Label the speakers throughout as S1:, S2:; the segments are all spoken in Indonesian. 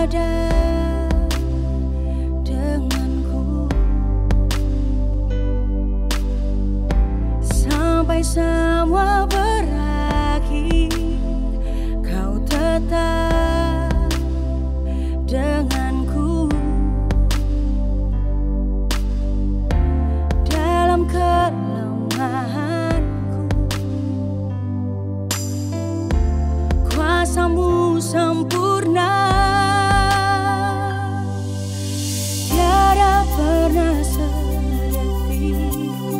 S1: ada denganku sampai semua berakhir. Kau tetap denganku dalam kelemahanku. Kuasamu sempurna, tiada pernah sedetikku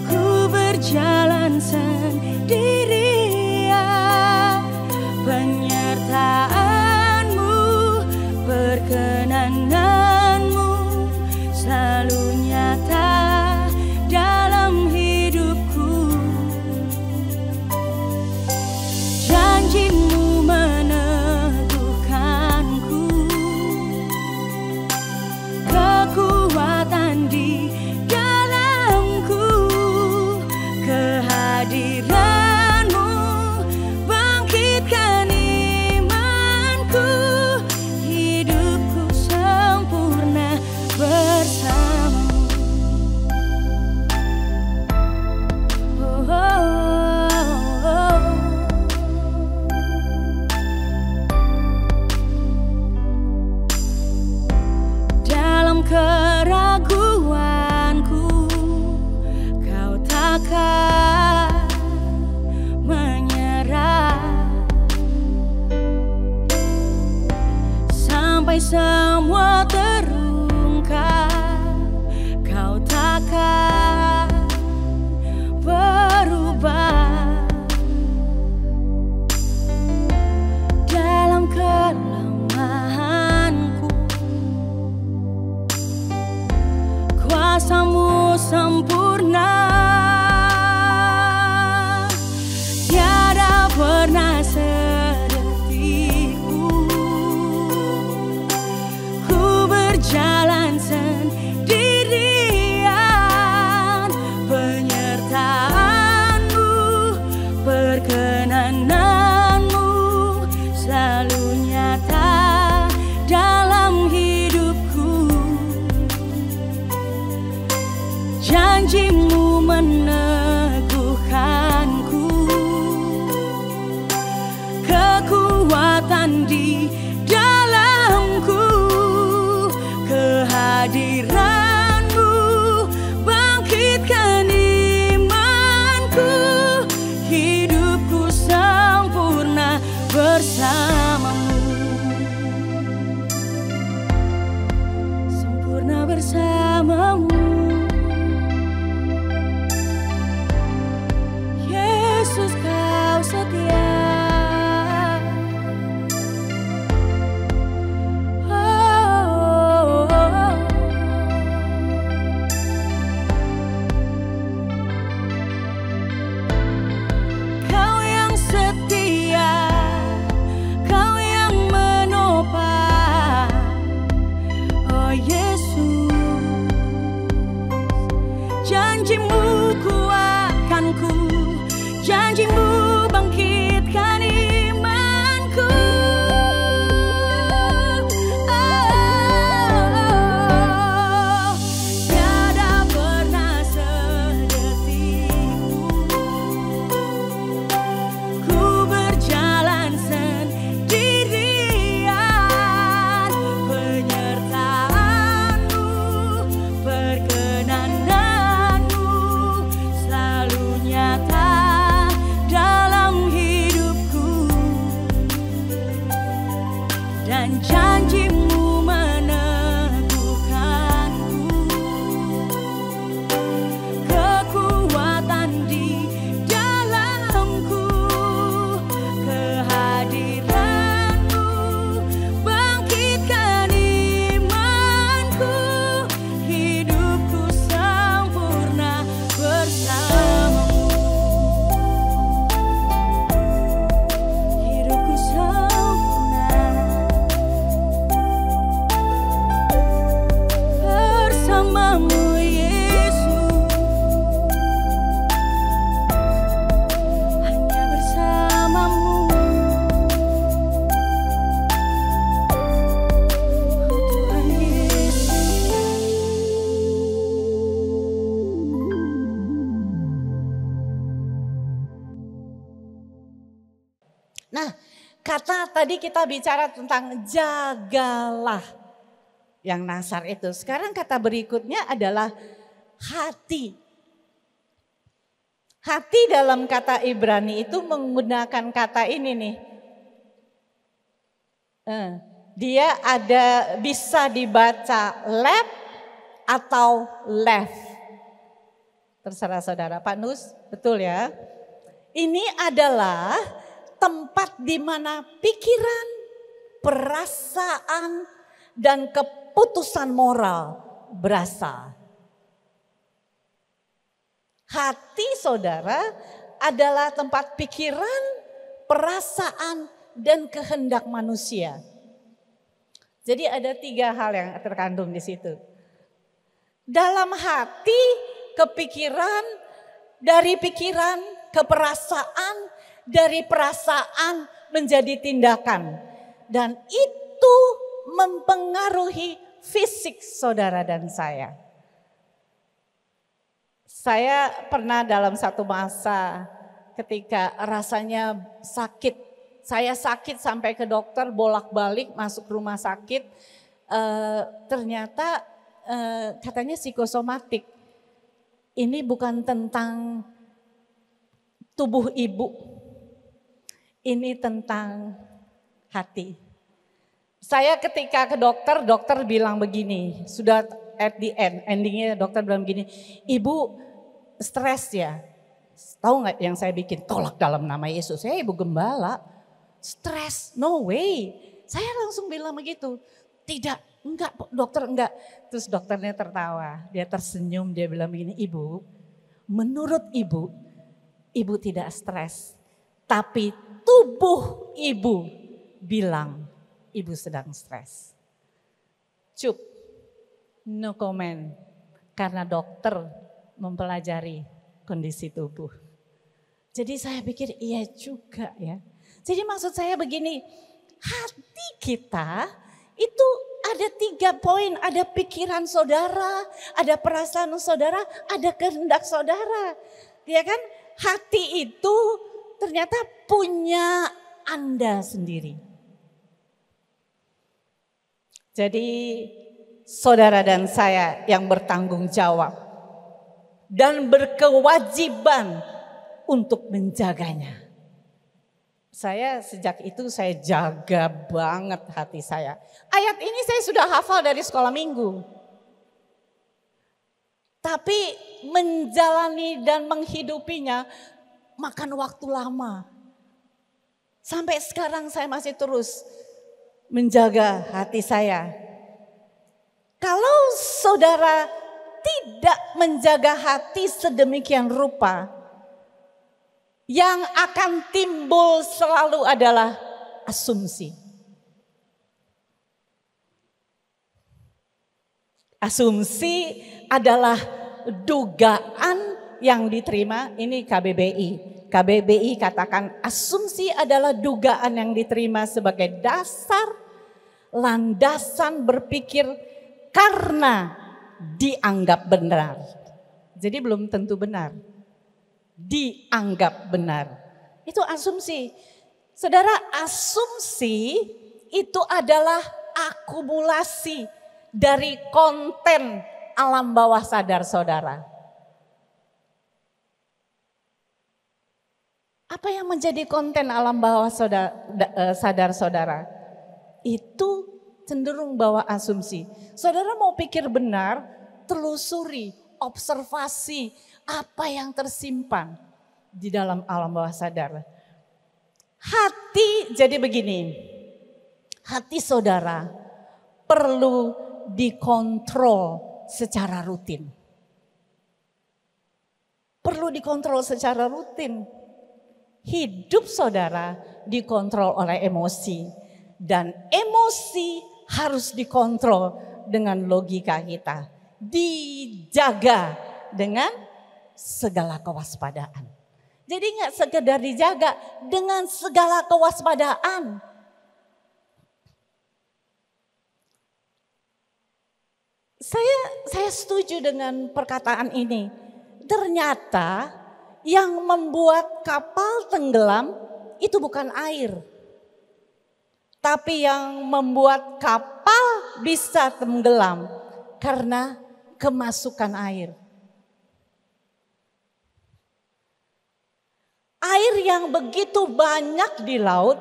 S1: ku berjalan sendirian. Penyertaanmu, perkenananmu selalu nyata dalam hidupku. Janjimu meneguhkanku, kekuatan di dalamku. Kehadiranmu bangkitkan imanku. Hidupku sempurna bersamamu. Oh, oh, oh. Dalam keraguanku, kau takkan menyerah sampai semua terungkap. Kau takkan berubah dalam kelemahanku. Kuasamu sempurna, tiada pernah sedetikku ku berjalan sendirian. Penyertaanmu, perkenananmu selalu nyata dalam hidupku. Janjimu meneguhkanku, kekuatan di dalamku. Kehadiranmu bangkitkan imanku. Hidupku sempurna bersamamu. Sempurna bersamamu. Yesus, kau setia. Oh, oh, oh. Kau yang setia, kau yang menopang. Oh Yesus, janjimu kuatkanku. Janjimu bangkitkan imanku. Oh, tiada pernah sedetikku ku berjalan sendirian. Penyertaanmu, perkenananmu selalu nyata dalam hidupku. Dan janjimu meneguhkanku, kekuatan di dalamku. Kehadiranmu bangkitkan imanku. Hidupku sempurna bersamamu. Hidupku sempurna
S2: tadi kita bicara tentang jagalah yang nasar itu. Sekarang kata berikutnya adalah hati. Hati dalam kata Ibrani itu menggunakan kata ini nih. Dia ada bisa dibaca left atau left. Terserah saudara. Pak Nus, betul ya? Ini adalah tempat di mana pikiran, perasaan, dan keputusan moral berasal. Hati saudara adalah tempat pikiran, perasaan, dan kehendak manusia. Jadi ada 3 hal yang terkandung di situ. Dalam hati, kepikiran, dari pikiran ke perasaan, dari perasaan menjadi tindakan. Dan itu mempengaruhi fisik saudara dan saya. Saya pernah dalam satu masa ketika rasanya sakit. Saya sakit sampai ke dokter, bolak-balik masuk rumah sakit. Ternyata katanya psikosomatik. Ini bukan tentang tubuh ibu. Ini tentang hati. Saya ketika ke dokter, dokter bilang begini. Sudah at the end, endingnya dokter bilang begini. Ibu stres ya. Tahu nggak yang saya bikin? Tolak dalam nama Yesus. Saya ibu gembala. Stres, no way. Saya langsung bilang begitu. Tidak, enggak dokter enggak. Terus dokternya tertawa, dia tersenyum, dia bilang begini, ibu, menurut ibu, ibu tidak stres. Tapi tubuh ibu bilang ibu sedang stres. Cup, no comment. Karena dokter mempelajari kondisi tubuh. Jadi saya pikir iya juga ya. Jadi maksud saya begini, hati kita itu ada 3 poin, ada pikiran saudara, ada perasaan saudara, ada kehendak saudara. Ya kan? Hati itu ternyata punya Anda sendiri. Jadi saudara dan saya yang bertanggung jawab dan berkewajiban untuk menjaganya. Saya sejak itu saya jaga banget hati saya. Ayat ini saya sudah hafal dari sekolah minggu. Tapi menjalani dan menghidupinya makan waktu lama. Sampai sekarang saya masih terus menjaga hati saya. Kalau saudara tidak menjaga hati sedemikian rupa, yang akan timbul selalu adalah asumsi. Asumsi adalah dugaan yang diterima, ini KBBI. KBBI katakan asumsi adalah dugaan yang diterima sebagai dasar, landasan berpikir karena dianggap benar. Jadi belum tentu benar. Dianggap benar. Itu asumsi. Saudara, asumsi itu adalah akumulasi dari konten alam bawah sadar saudara. Apa yang menjadi konten alam bawah sadar saudara? Itu cenderung bawa asumsi. Saudara mau pikir benar, telusuri, observasi, apa yang tersimpan di dalam alam bawah sadar. Hati jadi begini, hati saudara perlu dikontrol secara rutin. Perlu dikontrol secara rutin. Hidup saudara dikontrol oleh emosi. Dan emosi harus dikontrol dengan logika kita. Dijaga dengan segala kewaspadaan. Jadi nggak sekedar dijaga, dengan segala kewaspadaan. Saya setuju dengan perkataan ini. Ternyata yang membuat kapal tenggelam itu bukan air. Tapi yang membuat kapal bisa tenggelam karena kemasukan air. Air yang begitu banyak di laut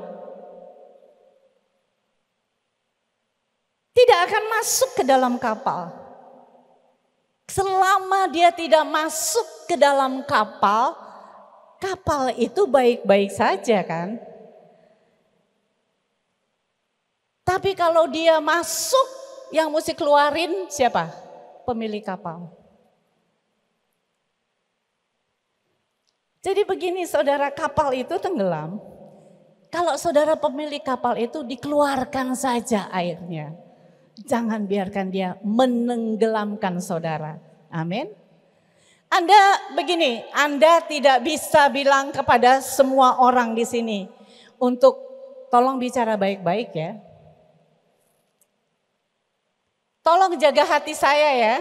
S2: tidak akan masuk ke dalam kapal. Selama dia tidak masuk ke dalam kapal, kapal itu baik-baik saja kan. Tapi kalau dia masuk, yang mesti keluarin siapa? Pemilik kapal. Jadi begini saudara, kapal itu tenggelam. Kalau saudara pemilik kapal itu dikeluarkan saja airnya. Jangan biarkan dia menenggelamkan saudara. Amin. Anda begini, Anda tidak bisa bilang kepada semua orang di sini untuk tolong bicara baik-baik ya. Tolong jaga hati saya ya.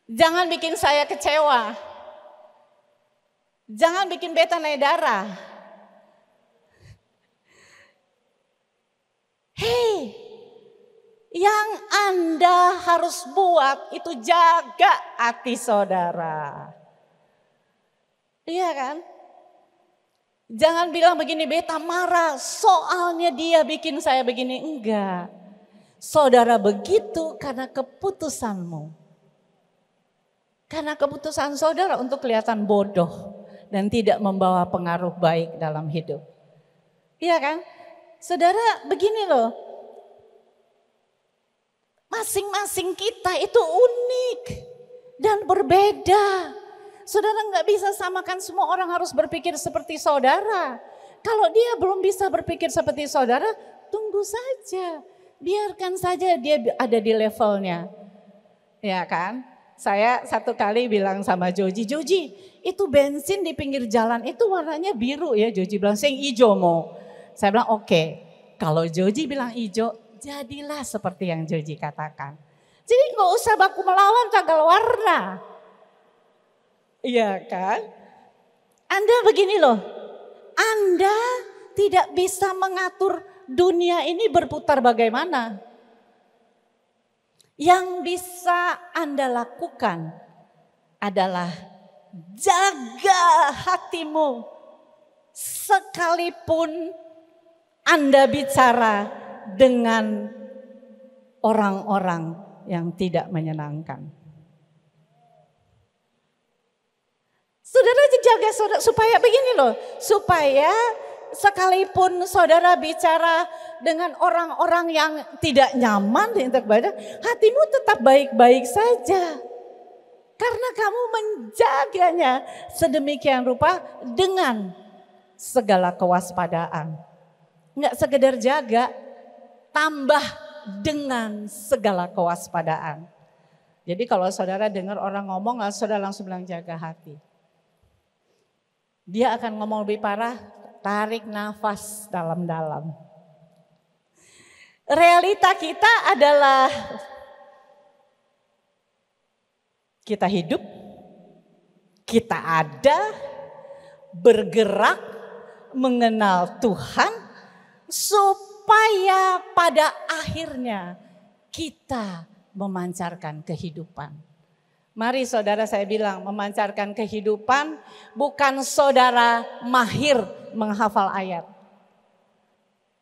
S2: Jangan bikin saya kecewa. Jangan bikin beta naik darah. Hei, yang Anda harus buat itu jaga hati saudara. Iya kan? Jangan bilang begini, beta marah soalnya dia bikin saya begini. Enggak. Saudara begitu karena keputusanmu. Karena keputusan saudara untuk kelihatan bodoh dan tidak membawa pengaruh baik dalam hidup. Iya kan? Saudara begini loh. Masing-masing kita itu unik dan berbeda. Saudara nggak bisa samakan semua orang harus berpikir seperti saudara. Kalau dia belum bisa berpikir seperti saudara, tunggu saja. Biarkan saja dia ada di levelnya. Ya kan? Saya satu kali bilang sama Joji, Joji itu bensin di pinggir jalan itu warnanya biru ya. Joji bilang, sing ijo mo. Saya bilang oke, kalau Joji bilang ijo, jadilah seperti yang Joji katakan. Jadi nggak usah baku melawan tanggal warna. Iya kan? Anda begini loh, Anda tidak bisa mengatur dunia ini berputar bagaimana. Yang bisa Anda lakukan adalah jaga hatimu. Sekalipun Anda bicara dengan orang-orang yang tidak menyenangkan. Saudara jaga saudara supaya begini loh, supaya sekalipun saudara bicara dengan orang-orang yang tidak nyaman, hatimu tetap baik-baik saja. Karena kamu menjaganya sedemikian rupa dengan segala kewaspadaan. Enggak sekedar jaga, tambah dengan segala kewaspadaan. Jadi kalau saudara dengar orang ngomong, saudara langsung bilang jaga hati. Dia akan ngomong lebih parah, tarik nafas dalam-dalam. Realita kita adalah kita hidup, kita ada, bergerak, mengenal Tuhan, supaya pada akhirnya kita memancarkan kehidupan. Mari saudara saya bilang memancarkan kehidupan bukan saudara mahir menghafal ayat.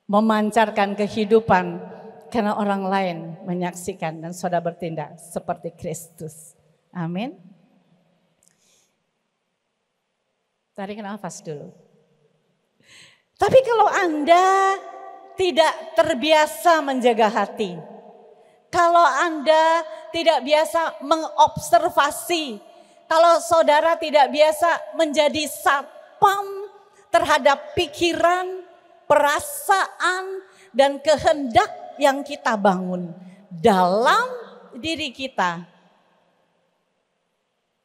S2: Memancarkan kehidupan karena orang lain menyaksikan dan saudara bertindak seperti Kristus. Amin. Tarik nafas dulu. Tapi kalau Anda tidak terbiasa menjaga hati, kalau Anda tidak biasa mengobservasi, kalau saudara tidak biasa menjadi satpam terhadap pikiran, perasaan, dan kehendak yang kita bangun dalam diri kita,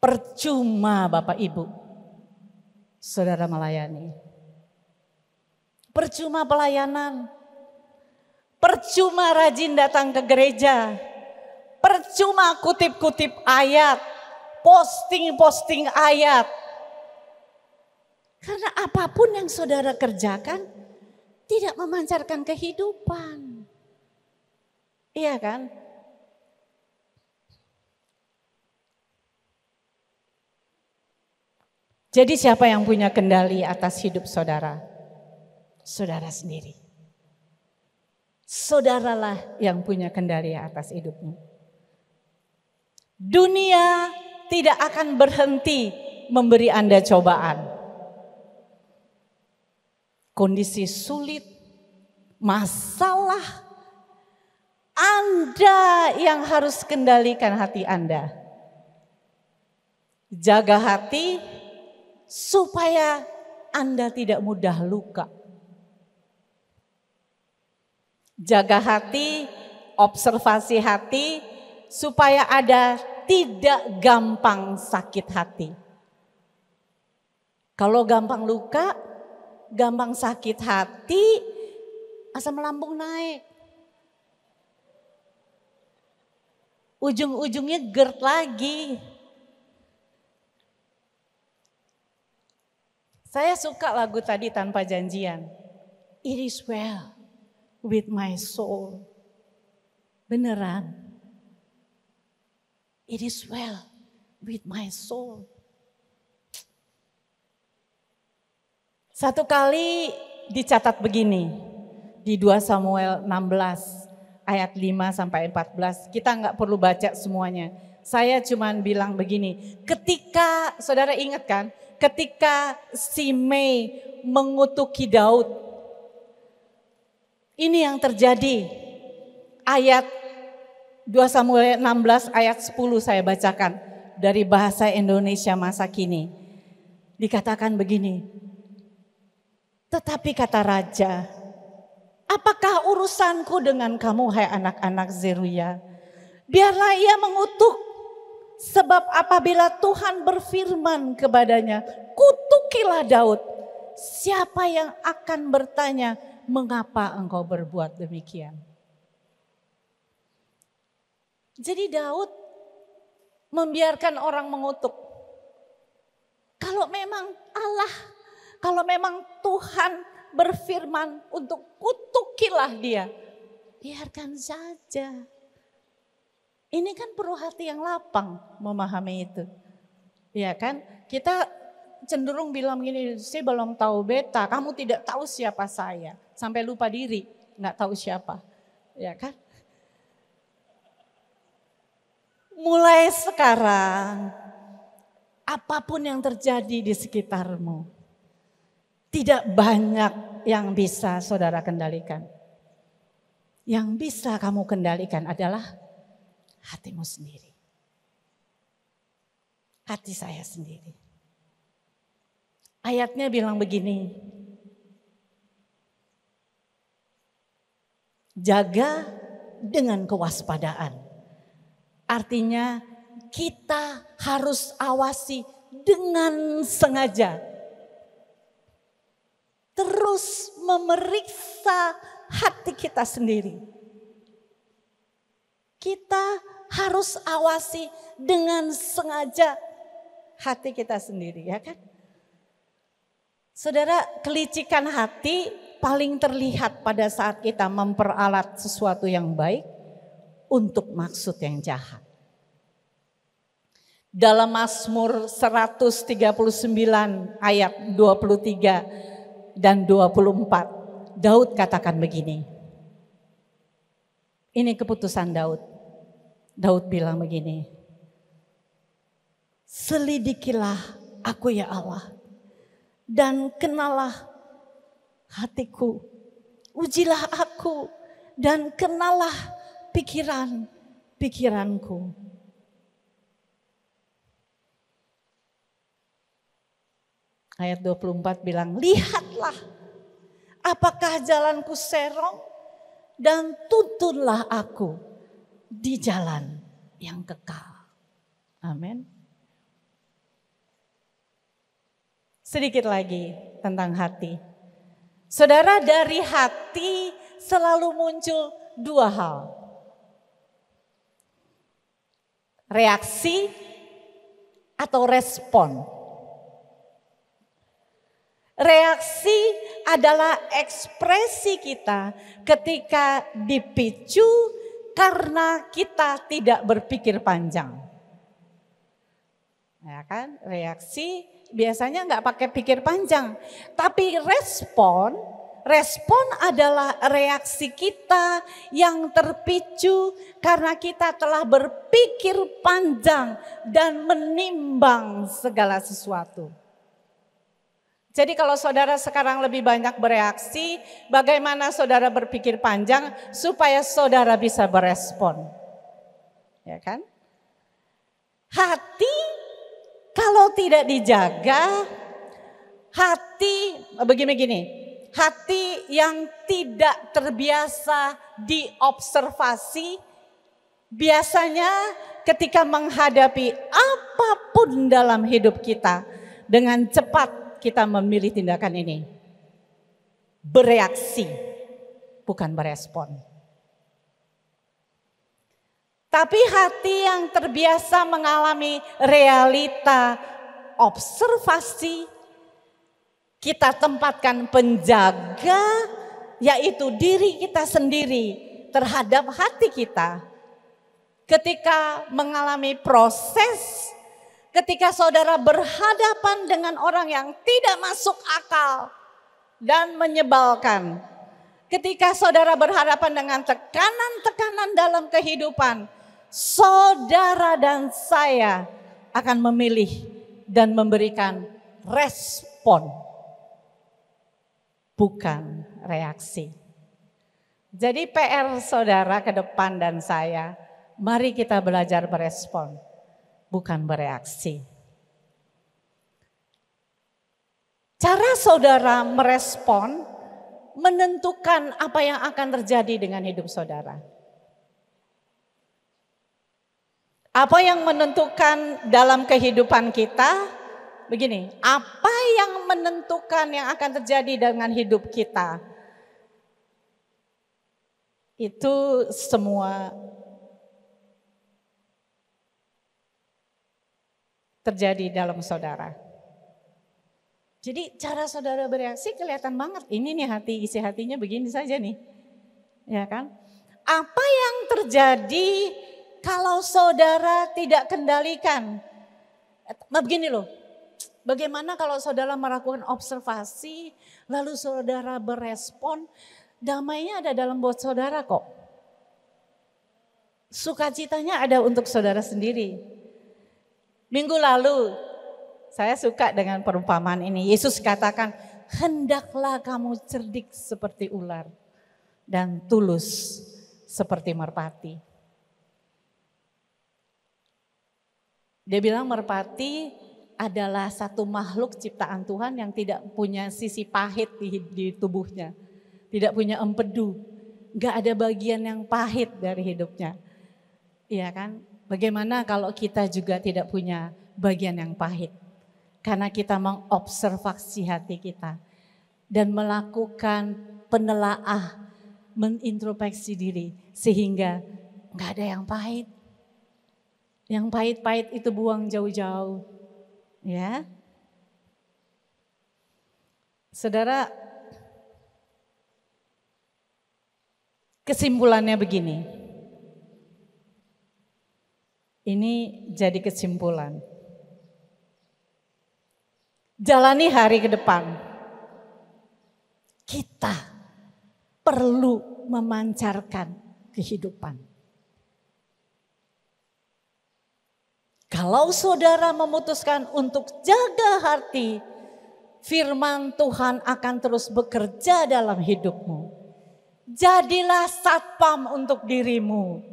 S2: percuma Bapak Ibu, saudara melayani. Percuma pelayanan. Percuma rajin datang ke gereja, percuma kutip-kutip ayat, posting-posting ayat. Karena apapun yang saudara kerjakan, tidak memancarkan kehidupan. Iya kan? Jadi siapa yang punya kendali atas hidup saudara? Saudara sendiri. Saudaralah yang punya kendali atas hidupmu. Dunia tidak akan berhenti memberi Anda cobaan. Kondisi sulit, masalah, Anda yang harus kendalikan hati Anda. Jaga hati supaya Anda tidak mudah luka. Jaga hati, observasi hati supaya Anda tidak gampang sakit hati. Kalau gampang luka, gampang sakit hati, asam lambung naik. Ujung-ujungnya GERD lagi. Saya suka lagu tadi Tanpa Janjian. It is well with my soul. Beneran. It is well with my soul. Satu kali dicatat begini. Di 2 Samuel 16 ayat 5 sampai 14. Kita nggak perlu baca semuanya. Saya cuman bilang begini. Ketika, saudara ingat kan? Ketika Simei mengutuki Daud. Ini yang terjadi. Ayat 2 Samuel 16 ayat 10 saya bacakan. Dari bahasa Indonesia masa kini. Dikatakan begini. Tetapi kata raja, apakah urusanku dengan kamu hai anak-anak Zeruya? Biarlah ia mengutuk. Sebab apabila Tuhan berfirman kepadanya, kutukilah Daud. Siapa yang akan bertanya, mengapa engkau berbuat demikian? Jadi Daud membiarkan orang mengutuk. Kalau memang Allah, kalau memang Tuhan berfirman untuk kutukilah dia, biarkan saja. Ini kan perlu hati yang lapang memahami itu. Ya kan? Kita cenderung bilang gini, saya belum tahu beta, kamu tidak tahu siapa saya. Sampai lupa diri, nggak tahu siapa. Ya kan? Mulai sekarang, apapun yang terjadi di sekitarmu, tidak banyak yang bisa saudara kendalikan. Yang bisa kamu kendalikan adalah hatimu sendiri. Hati saya sendiri. Ayatnya bilang begini. Jaga dengan kewaspadaan. Artinya kita harus awasi dengan sengaja. Terus memeriksa hati kita sendiri. Kita harus awasi dengan sengaja hati kita sendiri, ya kan? Saudara, kelicikan hati paling terlihat pada saat kita memperalat sesuatu yang baik untuk maksud yang jahat. Dalam Mazmur 139 ayat 23 dan 24, Daud katakan begini. Ini keputusan Daud. Daud bilang begini, selidikilah aku ya Allah, dan kenalah hatiku, ujilah aku, dan kenalah pikiranku. Ayat 24 bilang, lihatlah apakah jalanku serong, dan tuntunlah aku di jalan yang kekal. Amin. Sedikit lagi tentang hati. Saudara, dari hati selalu muncul 2 hal. Reaksi atau respon. Reaksi adalah ekspresi kita ketika dipicu karena kita tidak berpikir panjang. Ya kan, reaksi biasanya nggak pakai pikir panjang, tapi respon adalah reaksi kita yang terpicu karena kita telah berpikir panjang dan menimbang segala sesuatu. Jadi kalau saudara sekarang lebih banyak bereaksi, bagaimana saudara berpikir panjang supaya saudara bisa berespon? Ya kan? Hati kalau tidak dijaga, hati begini, hati yang tidak terbiasa diobservasi, biasanya ketika menghadapi apapun dalam hidup kita, dengan cepat kita memilih tindakan ini. Bereaksi, bukan berespon. Tapi hati yang terbiasa mengalami realita observasi, kita tempatkan penjaga, yaitu diri kita sendiri terhadap hati kita. Ketika mengalami proses, ketika saudara berhadapan dengan orang yang tidak masuk akal dan menyebalkan, ketika saudara berhadapan dengan tekanan-tekanan dalam kehidupan, saudara dan saya akan memilih dan memberikan respon, bukan reaksi. Jadi PR saudara ke depan dan saya, mari kita belajar berespon, bukan bereaksi. Cara saudara merespon menentukan apa yang akan terjadi dengan hidup saudara. Apa yang menentukan dalam kehidupan kita? Begini, apa yang menentukan yang akan terjadi dengan hidup kita? Itu semua terjadi dalam saudara. Jadi cara saudara bereaksi kelihatan banget. Ini nih hati, isi hatinya begini saja nih. Ya kan? Apa yang terjadi kalau saudara tidak kendalikan? Begini loh, bagaimana kalau saudara melakukan observasi, lalu saudara berespon, damainya ada dalam buat saudara kok. Sukacitanya ada untuk saudara sendiri. Minggu lalu, saya suka dengan perumpamaan ini. Yesus katakan, hendaklah kamu cerdik seperti ular dan tulus seperti merpati. Dia bilang merpati adalah satu makhluk ciptaan Tuhan yang tidak punya sisi pahit di tubuhnya. Tidak punya empedu. Gak ada bagian yang pahit dari hidupnya. Iya kan? Bagaimana kalau kita juga tidak punya bagian yang pahit? Karena kita mengobservasi hati kita. Dan melakukan penelaah, menintrospeksi diri. Sehingga gak ada yang pahit. Yang pahit-pahit itu buang jauh-jauh. Ya. Saudara, kesimpulannya begini. Ini jadi kesimpulan. Jalani hari ke depan. Kita perlu memancarkan kehidupan. Kalau saudara memutuskan untuk jaga hati, firman Tuhan akan terus bekerja dalam hidupmu. Jadilah satpam untuk dirimu.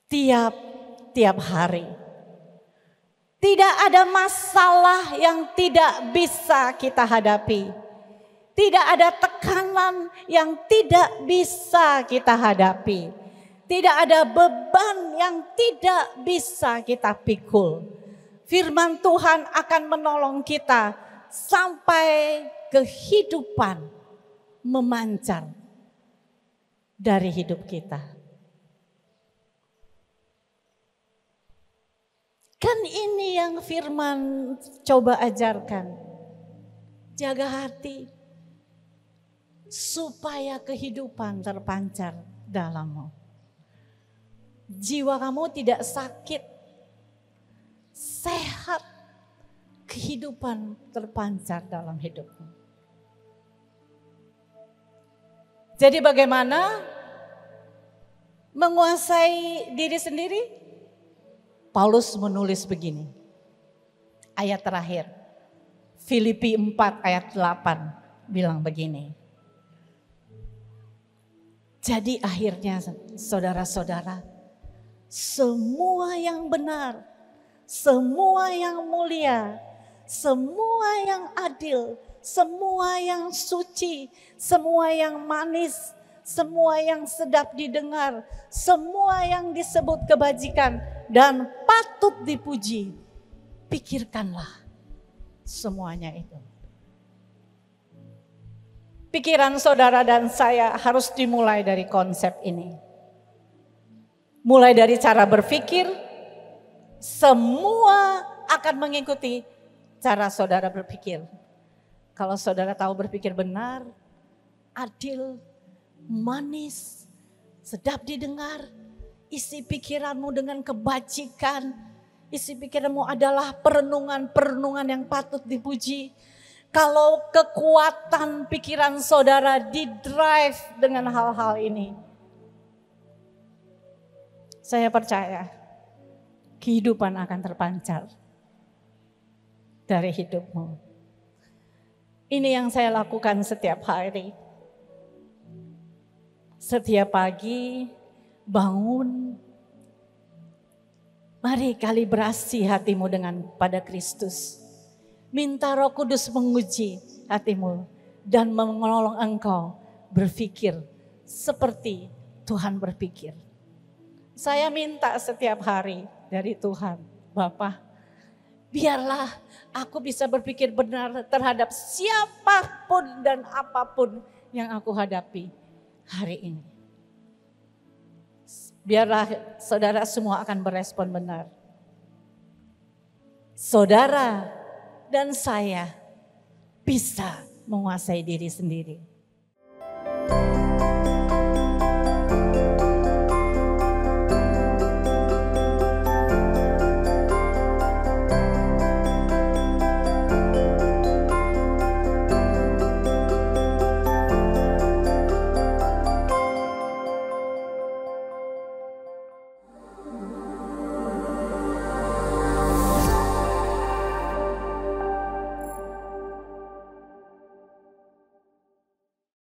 S2: Tiap hari. Tidak ada masalah yang tidak bisa kita hadapi. Tidak ada tekanan yang tidak bisa kita hadapi. Tidak ada beban yang tidak bisa kita pikul. Firman Tuhan akan menolong kita sampai kehidupan memancar dari hidup kita. Kan ini yang firman coba ajarkan. Jaga hati supaya kehidupan terpancar dalammu. Jiwa kamu tidak sakit, sehat, kehidupan terpancar dalam hidupmu. Jadi bagaimana menguasai diri sendiri? Paulus menulis begini, ayat terakhir, Filipi 4 ayat 8 bilang begini. Jadi akhirnya saudara-saudara, semua yang benar, semua yang mulia, semua yang adil, semua yang suci, semua yang manis, semua yang sedap didengar, semua yang disebut kebajikan dan patut dipuji, pikirkanlah semuanya itu. Pikiran saudara dan saya harus dimulai dari konsep ini. Mulai dari cara berpikir, semua akan mengikuti cara saudara berpikir. Kalau saudara tahu berpikir benar, adil, manis, sedap didengar, isi pikiranmu dengan kebajikan, isi pikiranmu adalah perenungan-perenungan yang patut dipuji. Kalau kekuatan pikiran saudara didrive dengan hal-hal ini, saya percaya kehidupan akan terpancar dari hidupmu. Ini yang saya lakukan setiap hari. Setiap pagi bangun, mari kalibrasi hatimu dengan pada Kristus. Minta Roh Kudus menguji hatimu dan menolong engkau berpikir seperti Tuhan berpikir. Saya minta setiap hari dari Tuhan, Bapa, biarlah aku bisa berpikir benar terhadap siapapun dan apapun yang aku hadapi hari ini. Biarlah saudara semua akan berespon benar. Saudara dan saya bisa menguasai diri sendiri.